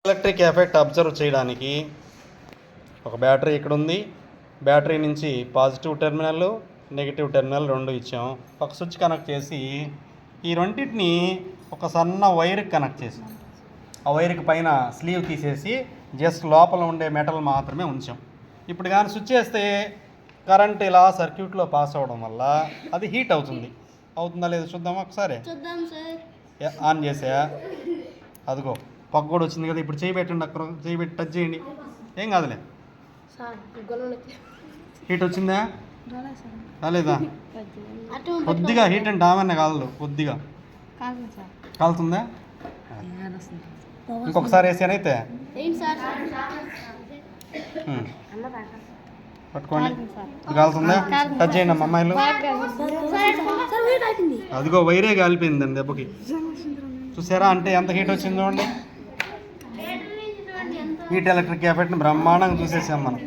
Electric effect observe చేయడానికి ఒక battery ఇక్కడ ఉంది. బ్యాటరీ నుంచి పాజిటివ్ టెర్మినల్, నెగిటివ్ టెర్మినల్ రెండు ఇచ్చాం. ఒక స్విచ్ కనెక్ట్ చేసి ఈ రెండింటిని ఒక సన్న వైర్కి కనెక్ట్ చేసాం. ఆ వైర్కి పైన స్లీవ్ తీసేసి జస్ట్ లోపల ఉండే మెటల్ మాత్రమే ఉంచాం. ఇప్పుడు కానీ స్విచ్ చేస్తే కరెంట్ ఇలా సర్క్యూట్లో పాస్ అవ్వడం వల్ల అది హీట్ అవుతుందా లేదా చూద్దామా ఒకసారి. ఆన్ చేసా, అదిగో పక్క కూడా వచ్చింది కదా. ఇప్పుడు చేయి పెట్టండి, అక్కడ చేయి పెట్టి టచ్ చేయండి, ఏం కాదులే. హీట్ వచ్చిందా రాలేదా? కొద్దిగా హీట్ అంటే ఆమెనే కాదు, కొద్దిగా కాలుతుందా? ఇంకొకసారి వేసానైతే పట్టుకోండి, కాలుతుందా? టచ్ చేయండి అమ్మ అమ్మాయిలు. అదిగో వైరే కాలిపోయిందండి దెబ్బకి, చూసారా? అంటే ఎంత హీట్ వచ్చిందో అండి. హీట్ ఎలక్ట్రిక్ ఎఫెక్ట్ని బ్రహ్మాండంగా చూసేసాం మనం.